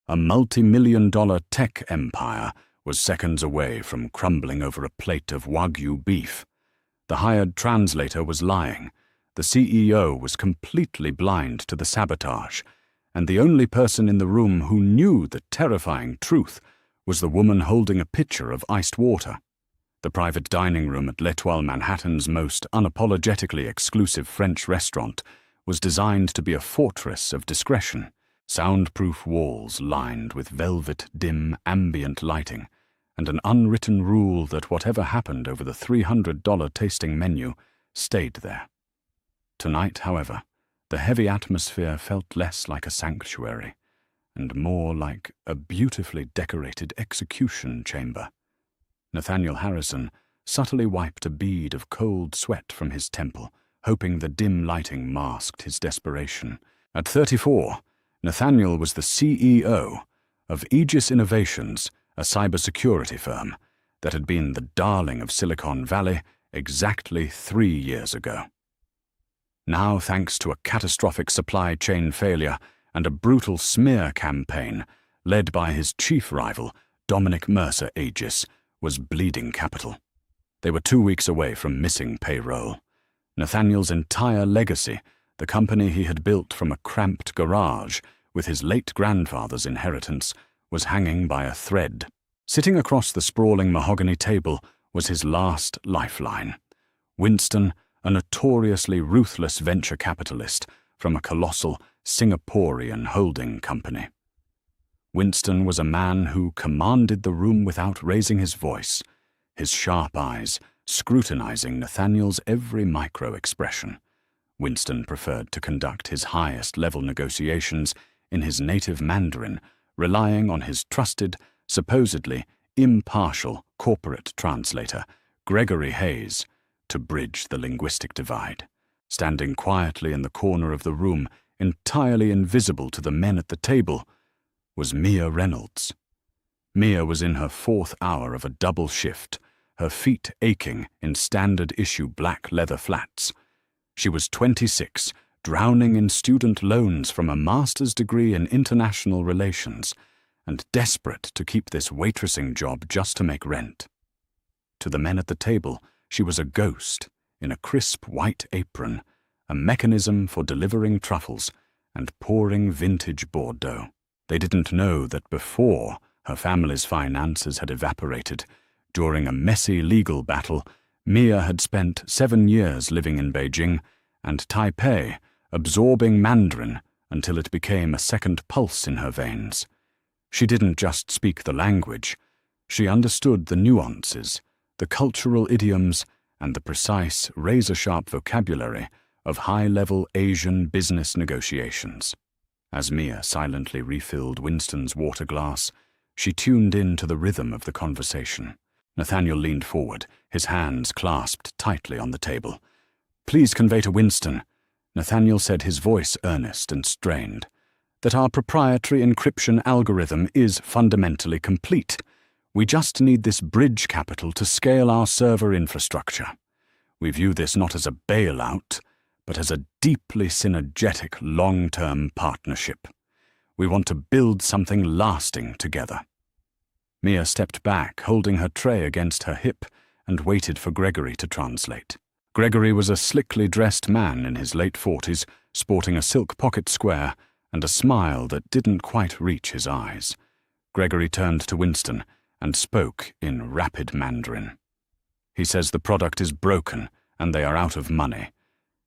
A multi-million-dollar tech empire was seconds away from crumbling over a plate of Wagyu beef. The hired translator was lying. The CEO was completely blind to the sabotage, and the only person in the room who knew the terrifying truth was the woman holding a pitcher of iced water. The private dining room at L'Etoile, Manhattan's most unapologetically exclusive French restaurant, was designed to be a fortress of discretion. Soundproof walls lined with velvet, dim, ambient lighting, and an unwritten rule that whatever happened over the $300 tasting menu stayed there. Tonight, however, the heavy atmosphere felt less like a sanctuary and more like a beautifully decorated execution chamber. Nathaniel Harrison subtly wiped a bead of cold sweat from his temple, hoping the dim lighting masked his desperation. At 34, Nathaniel was the CEO of Aegis Innovations, a cybersecurity firm that had been the darling of Silicon Valley exactly 3 years ago. Now, thanks to a catastrophic supply chain failure and a brutal smear campaign led by his chief rival, Dominic Mercer, Aegis was bleeding capital. They were 2 weeks away from missing payroll. Nathaniel's entire legacy, the company he had built from a cramped garage with his late grandfather's inheritance, was hanging by a thread. Sitting across the sprawling mahogany table was his last lifeline. Winston, a notoriously ruthless venture capitalist from a colossal Singaporean holding company. Winston was a man who commanded the room without raising his voice, his sharp eyes scrutinizing Nathaniel's every micro-expression. Winston preferred to conduct his highest-level negotiations in his native Mandarin, relying on his trusted, supposedly impartial corporate translator, Gregory Hayes, to bridge the linguistic divide. Standing quietly in the corner of the room, entirely invisible to the men at the table, was Mia Reynolds. Mia was in her 4th hour of a double shift, her feet aching in standard-issue black leather flats. She was 26, drowning in student loans from a master's degree in international relations, and desperate to keep this waitressing job just to make rent. To the men at the table, she was a ghost in a crisp white apron, a mechanism for delivering truffles and pouring vintage Bordeaux. They didn't know that before her family's finances had evaporated, during a messy legal battle, Mia had spent 7 years living in Beijing and Taipei, absorbing Mandarin until it became a second pulse in her veins. She didn't just speak the language, she understood the nuances, the cultural idioms, and the precise, razor-sharp vocabulary of high-level Asian business negotiations. As Mia silently refilled Winston's water glass, she tuned in to the rhythm of the conversation. Nathaniel leaned forward, his hands clasped tightly on the table. "Please convey to Winston," Nathaniel said, his voice earnest and strained, "that our proprietary encryption algorithm is fundamentally complete. We just need this bridge capital to scale our server infrastructure. We view this not as a bailout, but as a deeply synergetic long-term partnership. We want to build something lasting together." Mia stepped back, holding her tray against her hip, and waited for Gregory to translate. Gregory was a slickly dressed man in his late 40s, sporting a silk pocket square and a smile that didn't quite reach his eyes. Gregory turned to Winston and spoke in rapid Mandarin. "He says the product is broken and they are out of money.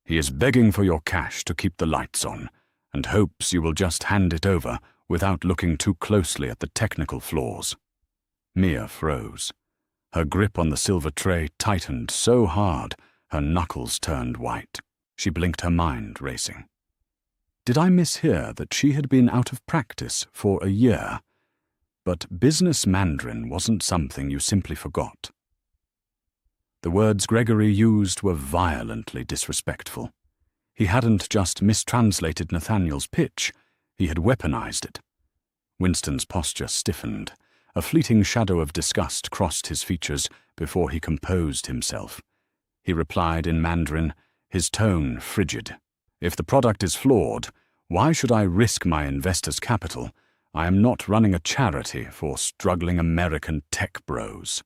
He is begging for your cash to keep the lights on and hopes you will just hand it over without looking too closely at the technical flaws." Mia froze. Her grip on the silver tray tightened so hard her knuckles turned white. She blinked, her mind racing. Did I mishear that she had been out of practice for a year? But business Mandarin wasn't something you simply forgot. The words Gregory used were violently disrespectful. He hadn't just mistranslated Nathaniel's pitch, he had weaponized it. Winston's posture stiffened. A fleeting shadow of disgust crossed his features before he composed himself. He replied in Mandarin, his tone frigid. "If the product is flawed, why should I risk my investors' capital I am not running a charity for struggling American tech bros."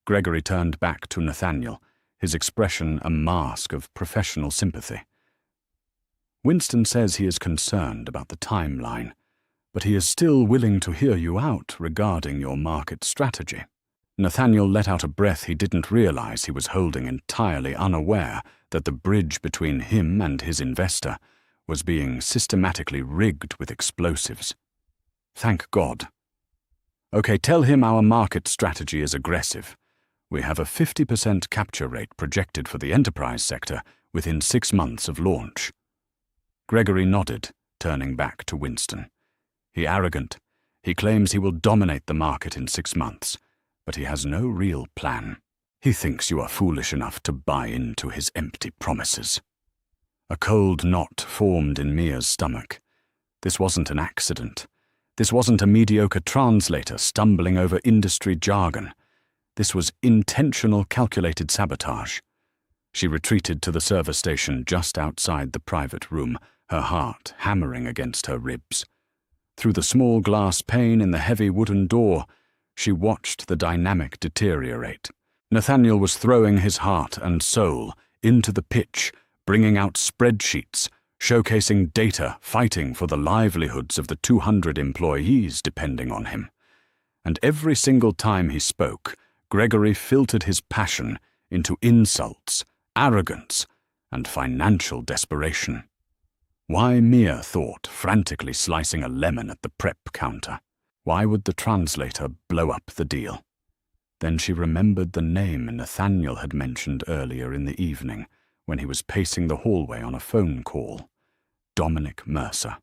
Gregory turned back to Nathaniel, his expression a mask of professional sympathy. "Winston says he is concerned about the timeline, but he is still willing to hear you out regarding your market strategy." Nathaniel let out a breath he didn't realize he was holding, entirely unaware that the bridge between him and his investor was being systematically rigged with explosives. Thank God. "Okay, tell him our market strategy is aggressive. We have a 50% capture rate projected for the enterprise sector within 6 months of launch." Gregory nodded, turning back to Winston. "He arrogant. He claims he will dominate the market in 6 months, but he has no real plan. He thinks you are foolish enough to buy into his empty promises." A cold knot formed in Mia's stomach. This wasn't an accident. This wasn't a mediocre translator stumbling over industry jargon. This was intentional, calculated sabotage. She retreated to the server station just outside the private room, her heart hammering against her ribs. Through the small glass pane in the heavy wooden door, she watched the dynamic deteriorate. Nathaniel was throwing his heart and soul into the pitch, bringing out spreadsheets, showcasing data, fighting for the livelihoods of the 200 employees depending on him. And every single time he spoke, Gregory filtered his passion into insults, arrogance, and financial desperation. Why, Mia thought, frantically slicing a lemon at the prep counter? Why would the translator blow up the deal? Then she remembered the name Nathaniel had mentioned earlier in the evening when he was pacing the hallway on a phone call. Dominic Mercer.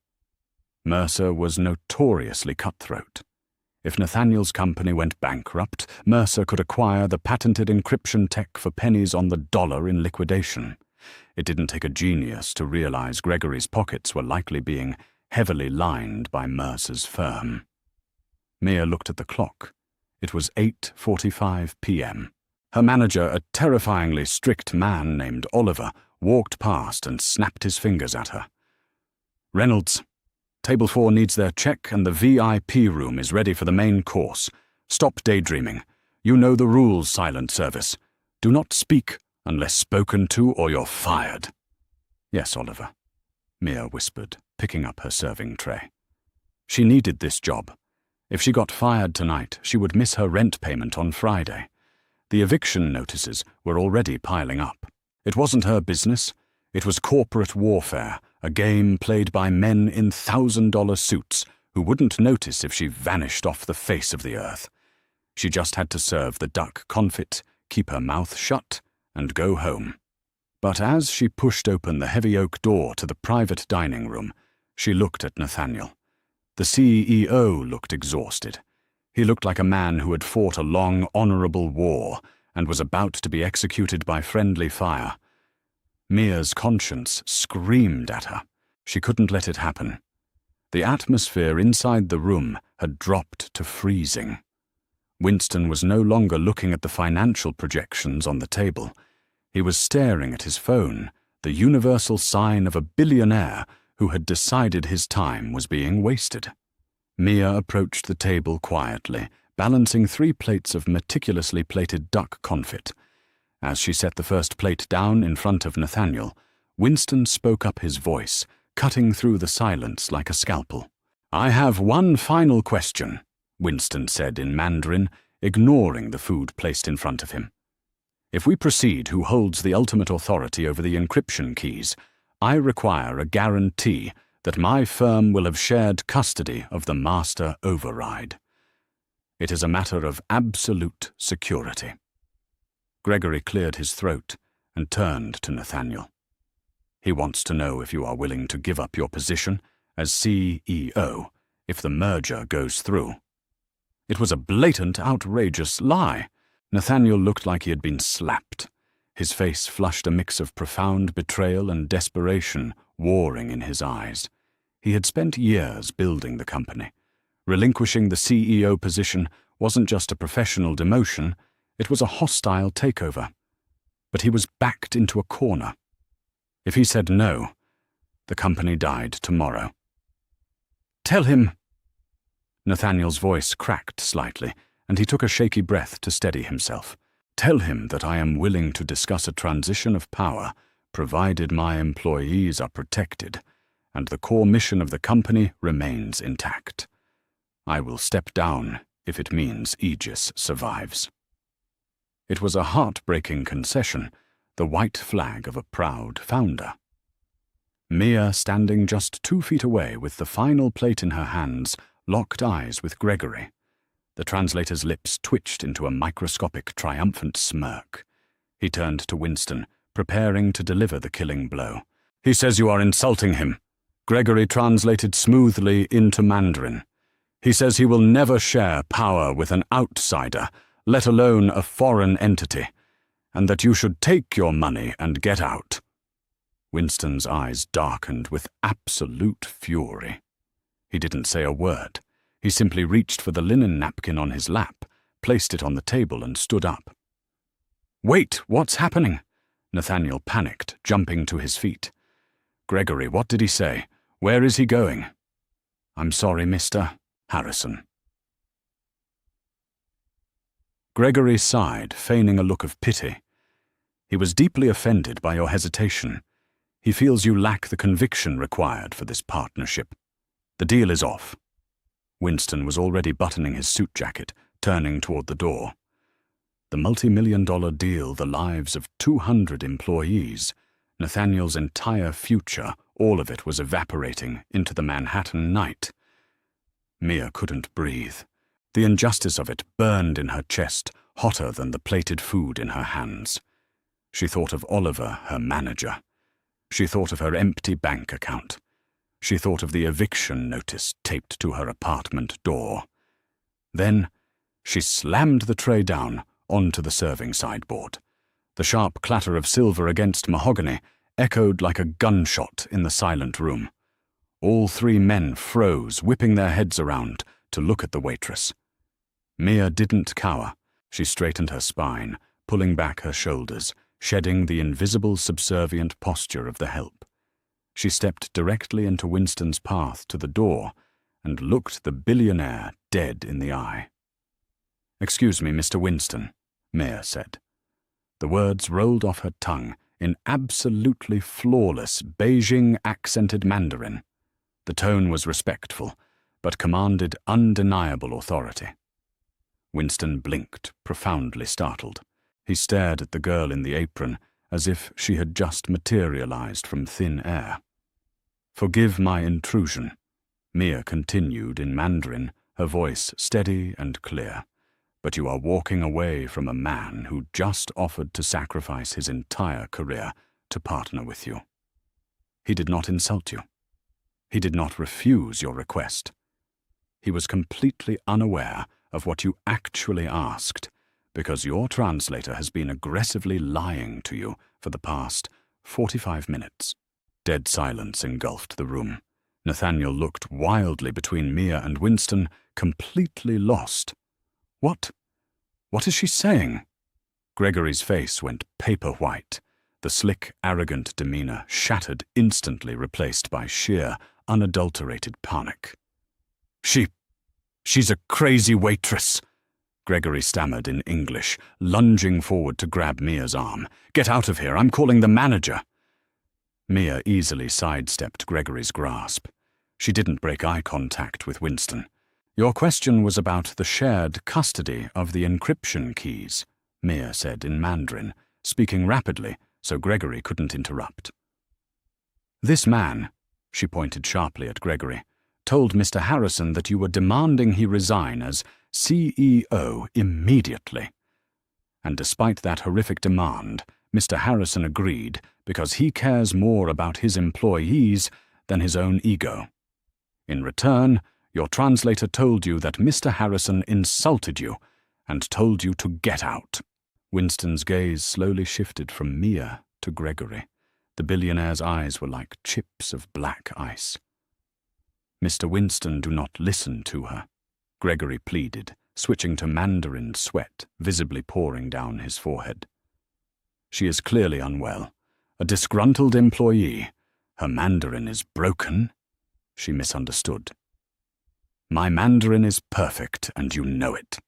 Mercer was notoriously cutthroat. If Nathaniel's company went bankrupt, Mercer could acquire the patented encryption tech for pennies on the dollar in liquidation. It didn't take a genius to realize Gregory's pockets were likely being heavily lined by Mercer's firm. Mia looked at the clock. It was 8:45 p.m. Her manager, a terrifyingly strict man named Oliver, walked past and snapped his fingers at her. "Reynolds, Table 4 needs their check and the VIP room is ready for the main course. Stop daydreaming. You know the rules, Silent Service. Do not speak unless spoken to or you're fired." "Yes, Oliver," Mia whispered, picking up her serving tray. She needed this job. If she got fired tonight, she would miss her rent payment on Friday. The eviction notices were already piling up. It wasn't her business. It was corporate warfare, a game played by men in $1,000 suits who wouldn't notice if she vanished off the face of the earth. She just had to serve the duck confit, keep her mouth shut, and go home. But as she pushed open the heavy oak door to the private dining room, she looked at Nathaniel. The CEO looked exhausted. He looked like a man who had fought a long, honorable war and was about to be executed by friendly fire. Mia's conscience screamed at her. She couldn't let it happen. The atmosphere inside the room had dropped to freezing. Winston was no longer looking at the financial projections on the table. He was staring at his phone, the universal sign of a billionaire who had decided his time was being wasted. Mia approached the table quietly, balancing 3 plates of meticulously plated duck confit. As she set the first plate down in front of Nathaniel, Winston spoke up, his voice cutting through the silence like a scalpel. "I have one final question," Winston said in Mandarin, ignoring the food placed in front of him. "If we proceed, who holds the ultimate authority over the encryption keys, I require a guarantee that my firm will have shared custody of the master override. It is a matter of absolute security." Gregory cleared his throat and turned to Nathaniel. "He wants to know if you are willing to give up your position as CEO if the merger goes through." It was a blatant, outrageous lie. Nathaniel looked like he had been slapped. His face flushed a mix of profound betrayal and desperation warring in his eyes. He had spent years building the company. Relinquishing the CEO position wasn't just a professional demotion, it was a hostile takeover. But he was backed into a corner. If he said no, the company died tomorrow. "Tell him," Nathaniel's voice cracked slightly, and he took a shaky breath to steady himself. Tell him that I am willing to discuss a transition of power, provided my employees are protected, and the core mission of the company remains intact. I will step down if it means Aegis survives. It was a heartbreaking concession, the white flag of a proud founder. Mia, standing just 2 feet away with the final plate in her hands, locked eyes with Gregory. The translator's lips twitched into a microscopic, triumphant smirk. He turned to Winston, preparing to deliver the killing blow. He says you are insulting him. Gregory translated smoothly into Mandarin. He says he will never share power with an outsider, let alone a foreign entity, and that you should take your money and get out. Winston's eyes darkened with absolute fury. He didn't say a word. He simply reached for the linen napkin on his lap, placed it on the table, and stood up. Wait, what's happening? Nathaniel panicked, jumping to his feet. Gregory, what did he say? Where is he going? I'm sorry, Mr. Harrison. Gregory sighed, feigning a look of pity. He was deeply offended by your hesitation. He feels you lack the conviction required for this partnership. The deal is off. Winston was already buttoning his suit jacket, turning toward the door. The multi-million-dollar deal, the lives of 200 employees, Nathaniel's entire future, all of it was evaporating into the Manhattan night. Mia couldn't breathe. The injustice of it burned in her chest, hotter than the plated food in her hands. She thought of Oliver, her manager. She thought of her empty bank account. She thought of the eviction notice taped to her apartment door. Then she slammed the tray down onto the serving sideboard. The sharp clatter of silver against mahogany echoed like a gunshot in the silent room. All 3 men froze, whipping their heads around to look at the waitress. Mia didn't cower. She straightened her spine, pulling back her shoulders, shedding the invisible subservient posture of the help. She stepped directly into Winston's path to the door and looked the billionaire dead in the eye. Excuse me, Mr. Winston, Mia said. The words rolled off her tongue in absolutely flawless Beijing-accented Mandarin. The tone was respectful, but commanded undeniable authority. Winston blinked, profoundly startled. He stared at the girl in the apron as if she had just materialized from thin air. Forgive my intrusion, Mia continued in Mandarin, her voice steady and clear. But you are walking away from a man who just offered to sacrifice his entire career to partner with you. He did not insult you. He did not refuse your request. He was completely unaware of what you actually asked, because your translator has been aggressively lying to you for the past 45 minutes. Dead silence engulfed the room. Nathaniel looked wildly between Mia and Winston, completely lost. What is she saying? Gregory's face went paper white. The slick, arrogant demeanor shattered, instantly replaced by sheer, unadulterated panic. She's a crazy waitress, Gregory stammered in English, lunging forward to grab Mia's arm. Get out of here, I'm calling the manager. Mia easily sidestepped Gregory's grasp. She didn't break eye contact with Winston. Your question was about the shared custody of the encryption keys, Mia said in Mandarin, speaking rapidly so Gregory couldn't interrupt. This man, she pointed sharply at Gregory, told Mr. Harrison that you were demanding he resign as CEO immediately. And despite that horrific demand, Mr. Harrison agreed because he cares more about his employees than his own ego. In return, your translator told you that Mr. Harrison insulted you and told you to get out. Winston's gaze slowly shifted from Mia to Gregory. The billionaire's eyes were like chips of black ice. Mr. Winston, do not listen to her, Gregory pleaded, switching to Mandarin, sweat visibly pouring down his forehead. She is clearly unwell, a disgruntled employee. Her Mandarin is broken. She misunderstood. My Mandarin is perfect, and you know it.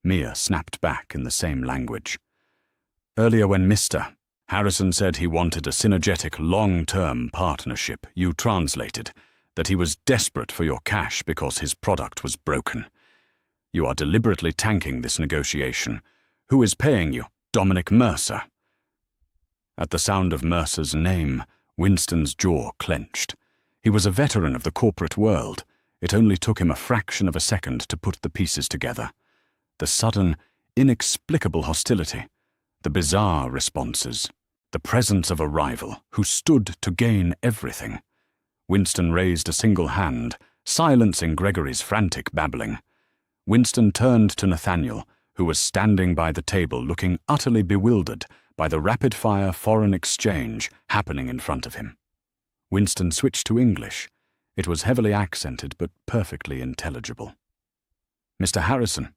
Mia snapped back in the same language. Earlier when Mr. Harrison said he wanted a synergetic long-term partnership, you translated that he was desperate for your cash because his product was broken. You are deliberately tanking this negotiation. Who is paying you? Dominic Mercer. At the sound of Mercer's name, Winston's jaw clenched. He was a veteran of the corporate world. It only took him a fraction of a second to put the pieces together. The sudden, inexplicable hostility, the bizarre responses, the presence of a rival who stood to gain everything. Winston raised a single hand, silencing Gregory's frantic babbling. Winston turned to Nathaniel, who was standing by the table looking utterly bewildered by the rapid-fire foreign exchange happening in front of him. Winston switched to English. It was heavily accented but perfectly intelligible. "Mr. Harrison,"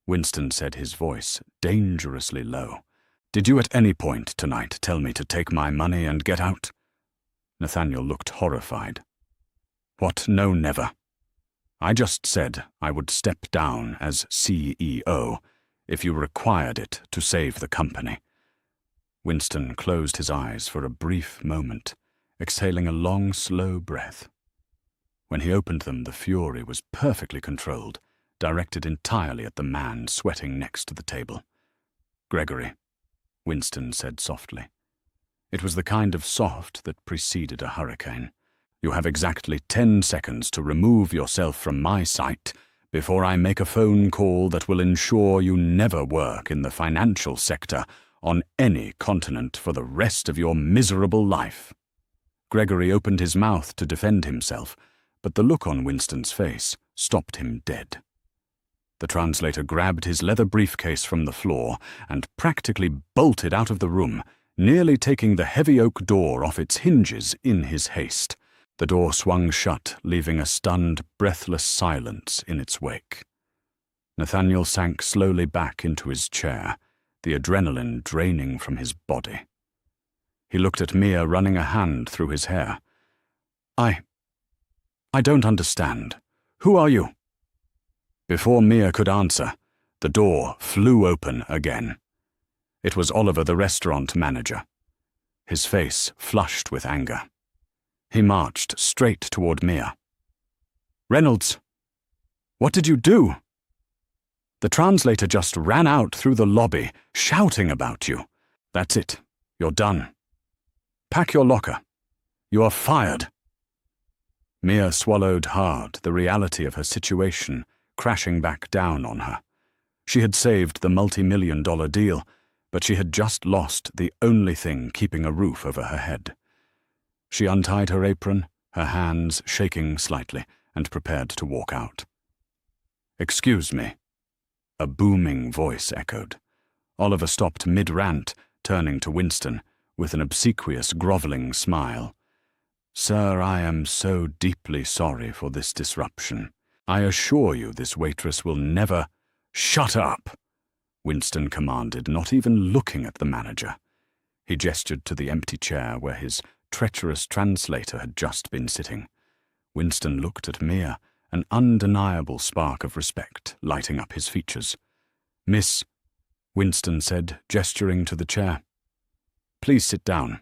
Winston said, his voice dangerously low, "did you at any point tonight tell me to take my money and get out?" Nathaniel looked horrified. "What? No, never. I just said I would step down as CEO if you required it to save the company." Winston closed his eyes for a brief moment, exhaling a long, slow breath. When he opened them, the fury was perfectly controlled, directed entirely at the man sweating next to the table. "Gregory," Winston said softly. It was the kind of soft that preceded a hurricane. "You have exactly 10 seconds to remove yourself from my sight before I make a phone call that will ensure you never work in the financial sector on any continent for the rest of your miserable life." Gregory opened his mouth to defend himself, but the look on Winston's face stopped him dead. The translator grabbed his leather briefcase from the floor and practically bolted out of the room, nearly taking the heavy oak door off its hinges in his haste. The door swung shut, leaving a stunned, breathless silence in its wake. Nathaniel sank slowly back into his chair, the adrenaline draining from his body. He looked at Mia, running a hand through his hair. I don't understand. Who are you?" Before Mia could answer, the door flew open again. It was Oliver, the restaurant manager. His face flushed with anger. He marched straight toward Mia. "Reynolds, what did you do?" "The translator just ran out through the lobby, shouting about you. That's it. You're done. Pack your locker. You are fired." Mia swallowed hard, the reality of her situation crashing back down on her. She had saved the multi-million-dollar deal, but she had just lost the only thing keeping a roof over her head. She untied her apron, her hands shaking slightly, and prepared to walk out. "Excuse me," a booming voice echoed. Oliver stopped mid-rant, turning to Winston with an obsequious, groveling smile. "Sir, I am so deeply sorry for this disruption. I assure you this waitress will never—" "Shut up!" Winston commanded, not even looking at the manager. He gestured to the empty chair where his treacherous translator had just been sitting. Winston looked at Mia, an undeniable spark of respect lighting up his features. "Miss," Winston said, gesturing to the chair, "please sit down.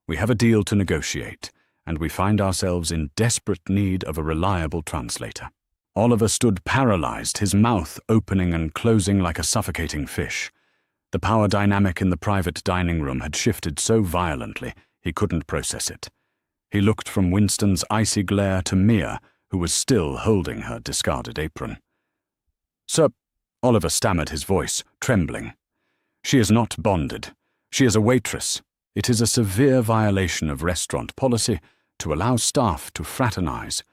We have a deal to negotiate, and we find ourselves in desperate need of a reliable translator." Oliver stood paralyzed, his mouth opening and closing like a suffocating fish. The power dynamic in the private dining room had shifted so violently he couldn't process it. He looked from Winston's icy glare to Mia, who was still holding her discarded apron. "Sir," Oliver stammered, his voice trembling. "She is not bonded. She is a waitress. It is a severe violation of restaurant policy to allow staff to fraternize."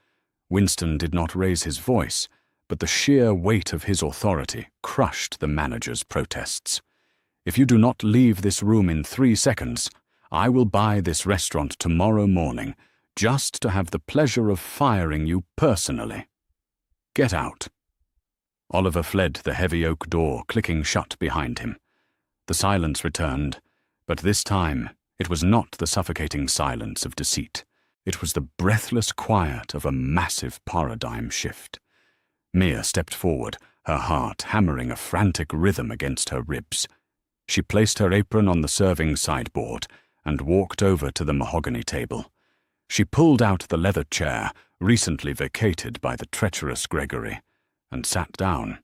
Winston did not raise his voice, but the sheer weight of his authority crushed the manager's protests. "If you do not leave this room in 3 seconds, I will buy this restaurant tomorrow morning, just to have the pleasure of firing you personally. Get out." Oliver fled, the heavy oak door clicking shut behind him. The silence returned, but this time it was not the suffocating silence of deceit. It was the breathless quiet of a massive paradigm shift. Mia stepped forward, her heart hammering a frantic rhythm against her ribs. She placed her apron on the serving sideboard and walked over to the mahogany table. She pulled out the leather chair, recently vacated by the treacherous Gregory, and sat down.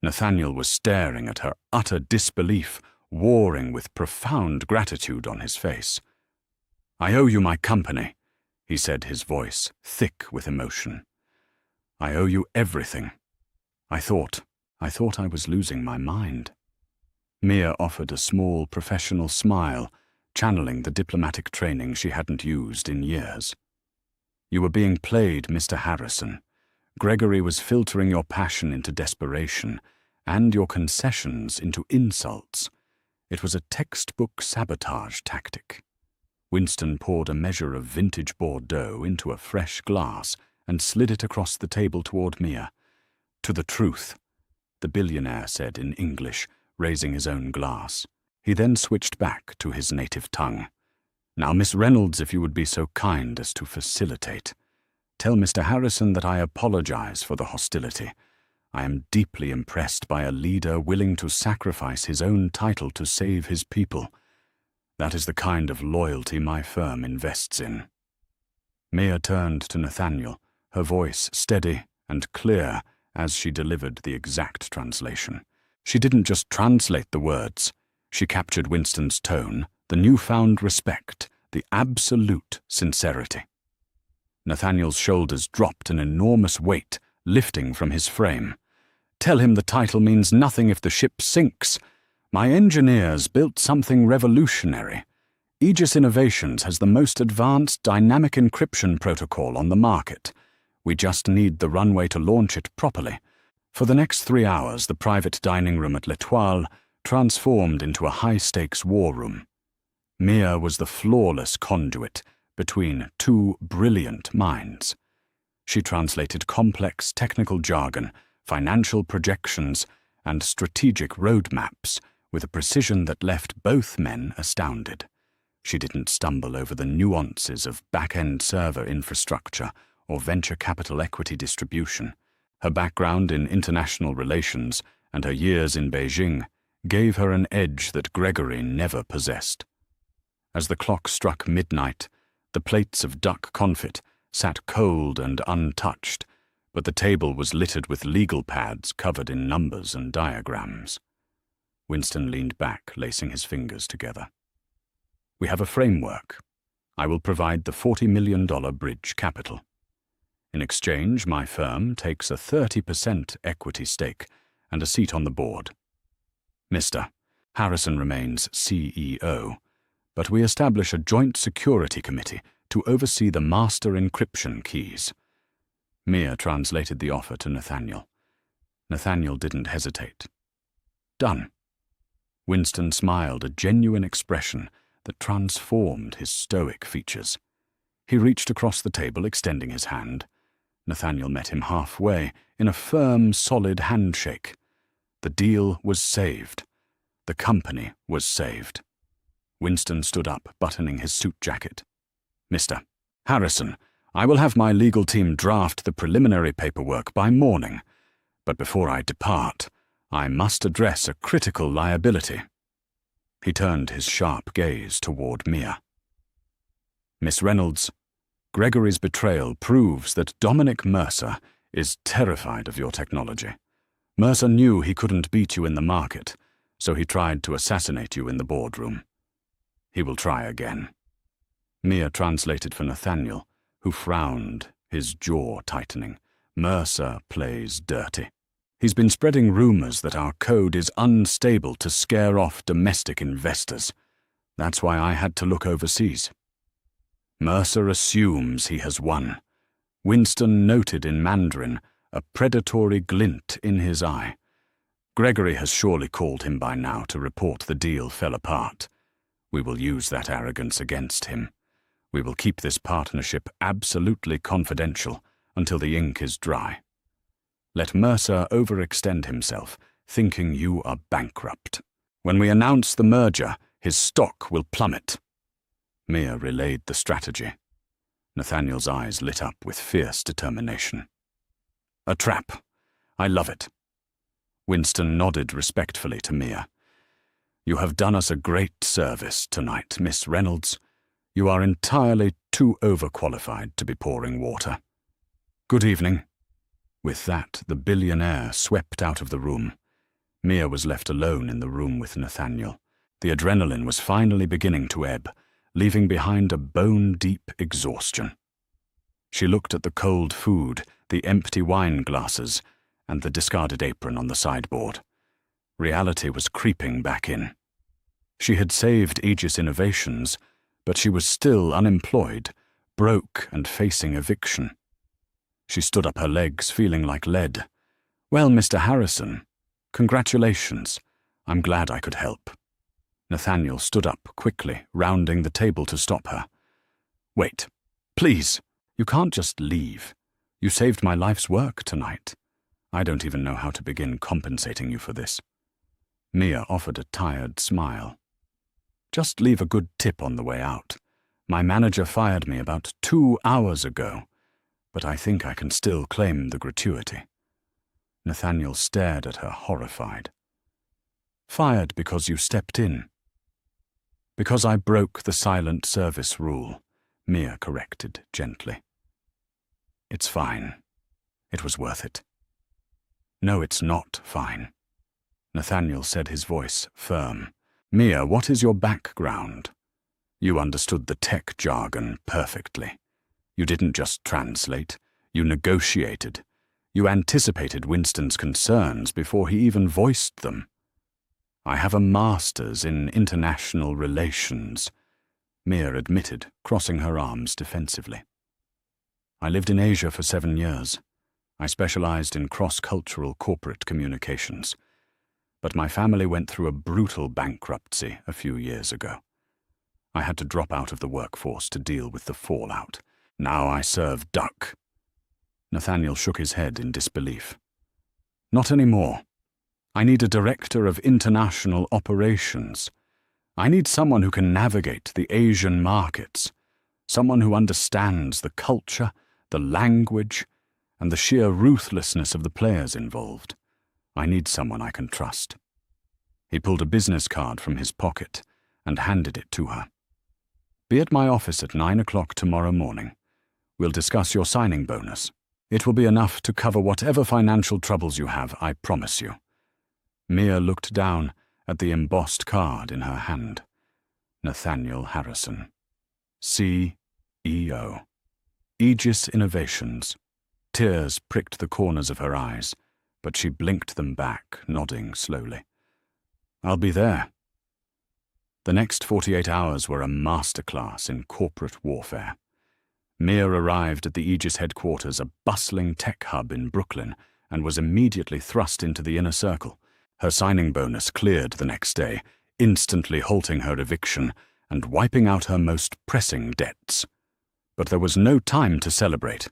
Nathaniel was staring at her utter disbelief, warring with profound gratitude on his face. "I owe you my company," he said, his voice thick with emotion. "I owe you everything. I thought I was losing my mind." Mia offered a small professional smile, channeling the diplomatic training she hadn't used in years. "You were being played, Mr. Harrison. Gregory was filtering your passion into desperation, and your concessions into insults. It was a textbook sabotage tactic." Winston poured a measure of vintage Bordeaux into a fresh glass and slid it across the table toward Mia. "To the truth," the billionaire said in English, raising his own glass. He then switched back to his native tongue. "Now, Miss Reynolds, if you would be so kind as to facilitate. Tell Mr. Harrison that I apologize for the hostility. I am deeply impressed by a leader willing to sacrifice his own title to save his people. That is the kind of loyalty my firm invests in." Mia turned to Nathaniel, her voice steady and clear as she delivered the exact translation. She didn't just translate the words. She captured Winston's tone, the newfound respect, the absolute sincerity. Nathaniel's shoulders dropped an enormous weight, lifting from his frame. "Tell him the title means nothing if the ship sinks. My engineers built something revolutionary. Aegis Innovations has the most advanced dynamic encryption protocol on the market. We just need the runway to launch it properly." For the next 3 hours, the private dining room at L'Etoile transformed into a high-stakes war room. Mia was the flawless conduit between two brilliant minds. She translated complex technical jargon, financial projections, and strategic roadmaps with a precision that left both men astounded. She didn't stumble over the nuances of back-end server infrastructure or venture capital equity distribution. Her background in international relations and her years in Beijing gave her an edge that Gregory never possessed. As the clock struck midnight, the plates of duck confit sat cold and untouched, but the table was littered with legal pads covered in numbers and diagrams. Winston leaned back, lacing his fingers together. "We have a framework. I will provide the $40 million bridge capital. In exchange, my firm takes a 30% equity stake and a seat on the board. Mr. Harrison remains CEO, but we establish a joint security committee to oversee the master encryption keys." Mia translated the offer to Nathaniel. Nathaniel didn't hesitate. "Done." Winston smiled, a genuine expression that transformed his stoic features. He reached across the table, extending his hand. Nathaniel met him halfway in a firm, solid handshake. The deal was saved. The company was saved. Winston stood up, buttoning his suit jacket. "Mr. Harrison, I will have my legal team draft the preliminary paperwork by morning, but before I depart, I must address a critical liability." He turned his sharp gaze toward Mia. "Miss Reynolds, Gregory's betrayal proves that Dominic Mercer is terrified of your technology. Mercer knew he couldn't beat you in the market, so he tried to assassinate you in the boardroom. He will try again." Mia translated for Nathaniel, who frowned, his jaw tightening. "Mercer plays dirty. He's been spreading rumors that our code is unstable to scare off domestic investors. That's why I had to look overseas. Mercer assumes he has won." Winston noted in Mandarin a predatory glint in his eye. "Gregory has surely called him by now to report the deal fell apart. We will use that arrogance against him. We will keep this partnership absolutely confidential until the ink is dry. Let Mercer overextend himself, thinking you are bankrupt. When we announce the merger, his stock will plummet." Mia relayed the strategy. Nathaniel's eyes lit up with fierce determination. "A trap. I love it. Winston nodded respectfully to Mia. You have done us a great service tonight, Miss Reynolds. You are entirely too overqualified to be pouring water. Good evening. With that, the billionaire swept out of the room. Mia was left alone in the room with Nathaniel. The adrenaline was finally beginning to ebb, leaving behind a bone-deep exhaustion. She looked at the cold food, the empty wine glasses, and the discarded apron on the sideboard. Reality was creeping back in. She had saved Aegis Innovations, but she was still unemployed, broke and facing eviction. She stood up her legs, feeling like lead. Well, Mr. Harrison, congratulations. I'm glad I could help. Nathaniel stood up quickly, rounding the table to stop her. Wait, please, you can't just leave. You saved my life's work tonight. I don't even know how to begin compensating you for this. Mia offered a tired smile. Just leave a good tip on the way out. My manager fired me about 2 hours ago, but I think I can still claim the gratuity. Nathaniel stared at her horrified. Fired because you stepped in. Because I broke the silent service rule, Mia corrected gently. It's fine. It was worth it. No, it's not fine. Nathaniel said, his voice firm. Mia, what is your background? You understood the tech jargon perfectly. You didn't just translate, you negotiated. You anticipated Winston's concerns before he even voiced them. I have a master's in international relations, Mia admitted, crossing her arms defensively. I lived in Asia for 7 years. I specialized in cross-cultural corporate communications. But my family went through a brutal bankruptcy a few years ago. I had to drop out of the workforce to deal with the fallout. Now I serve duck. Nathaniel shook his head in disbelief. Not anymore. I need a director of international operations. I need someone who can navigate the Asian markets, someone who understands the culture, the language, and the sheer ruthlessness of the players involved. I need someone I can trust. He pulled a business card from his pocket and handed it to her. Be at my office at 9 o'clock tomorrow morning. We'll discuss your signing bonus. It will be enough to cover whatever financial troubles you have, I promise you. Mia looked down at the embossed card in her hand. Nathaniel Harrison, CEO. Aegis Innovations. Tears pricked the corners of her eyes, but she blinked them back, nodding slowly. I'll be there. The next 48 hours were a masterclass in corporate warfare. Mia arrived at the Aegis headquarters, a bustling tech hub in Brooklyn, and was immediately thrust into the inner circle. Her signing bonus cleared the next day, instantly halting her eviction and wiping out her most pressing debts. But there was no time to celebrate.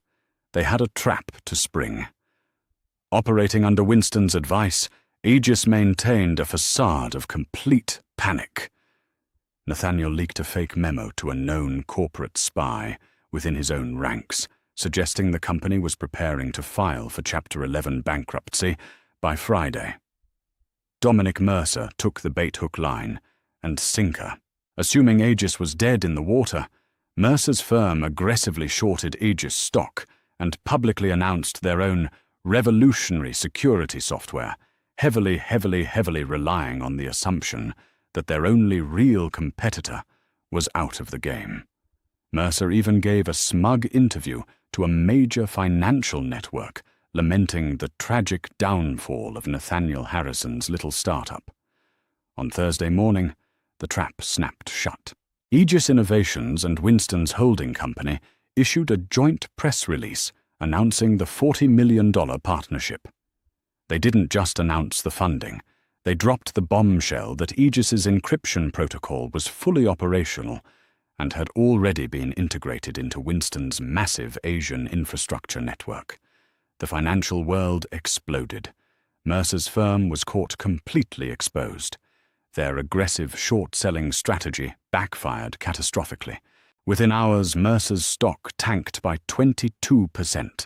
They had a trap to spring. Operating under Winston's advice, Aegis maintained a facade of complete panic. Nathaniel leaked a fake memo to a known corporate spy within his own ranks, suggesting the company was preparing to file for Chapter 11 bankruptcy by Friday. Dominic Mercer took the bait-hook line and sinker. Assuming Aegis was dead in the water, Mercer's firm aggressively shorted Aegis stock and publicly announced their own revolutionary security software, heavily relying on the assumption that their only real competitor was out of the game. Mercer even gave a smug interview to a major financial network, lamenting the tragic downfall of Nathaniel Harrison's little startup. On Thursday morning, the trap snapped shut. Aegis Innovations and Winston's holding company issued a joint press release announcing the $40 million partnership. They didn't just announce the funding. They dropped the bombshell that Aegis's encryption protocol was fully operational and had already been integrated into Winston's massive Asian infrastructure network. The financial world exploded. Mercer's firm was caught completely exposed. Their aggressive short-selling strategy backfired catastrophically. Within hours, Mercer's stock tanked by 22%.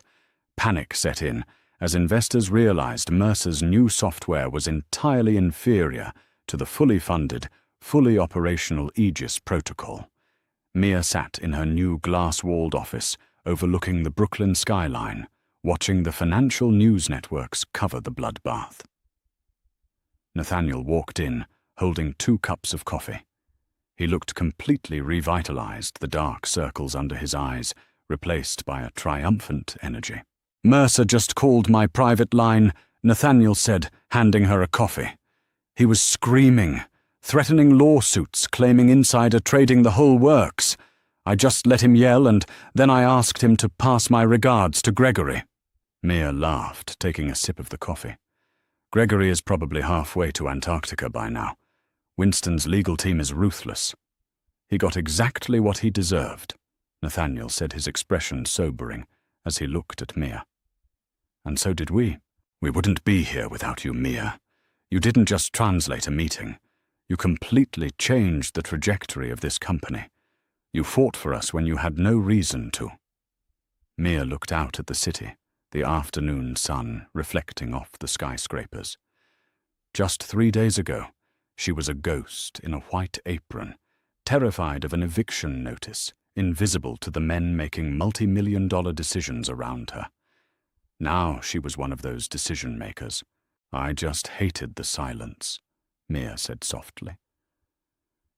Panic set in, as investors realized Mercer's new software was entirely inferior to the fully funded, fully operational Aegis protocol. Mia sat in her new glass-walled office overlooking the Brooklyn skyline, watching the financial news networks cover the bloodbath. Nathaniel walked in, holding 2 cups of coffee. He looked completely revitalized, the dark circles under his eyes replaced by a triumphant energy. "Mercer just called my private line," Nathaniel said, handing her a coffee. He was screaming, threatening lawsuits, claiming insider trading, the whole works. I just let him yell, and then I asked him to pass my regards to Gregory. Mia laughed, taking a sip of the coffee. Gregory is probably halfway to Antarctica by now. Winston's legal team is ruthless. He got exactly what he deserved, Nathaniel said, his expression sobering as he looked at Mia. And so did we. We wouldn't be here without you, Mia. You didn't just translate a meeting. You completely changed the trajectory of this company. You fought for us when you had no reason to. Mia looked out at the city, the afternoon sun reflecting off the skyscrapers. Just 3 days ago, she was a ghost in a white apron, terrified of an eviction notice, invisible to the men making multi-million-dollar decisions around her. Now she was one of those decision-makers. I just hated the silence, Mia said softly.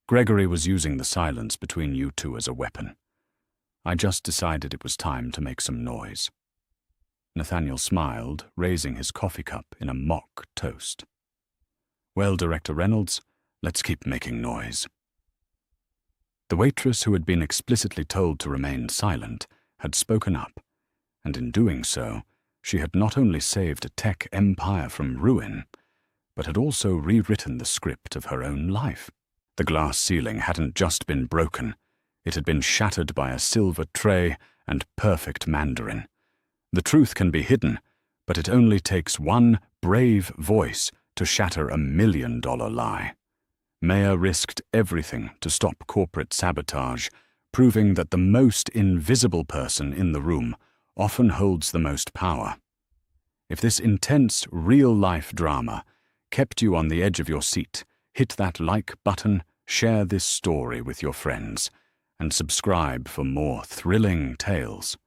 Gregory was using the silence between you two as a weapon. I just decided it was time to make some noise. Nathaniel smiled, raising his coffee cup in a mock toast. Well, Director Reynolds, let's keep making noise. The waitress, who had been explicitly told to remain silent, had spoken up, and in doing so, she had not only saved a tech empire from ruin, but had also rewritten the script of her own life. The glass ceiling hadn't just been broken, it had been shattered by a silver tray and perfect Mandarin. The truth can be hidden, but it only takes one brave voice to shatter a $1 million lie. Maya risked everything to stop corporate sabotage, proving that the most invisible person in the room often holds the most power. If this intense, real-life drama kept you on the edge of your seat, hit that like button, share this story with your friends, and subscribe for more thrilling tales.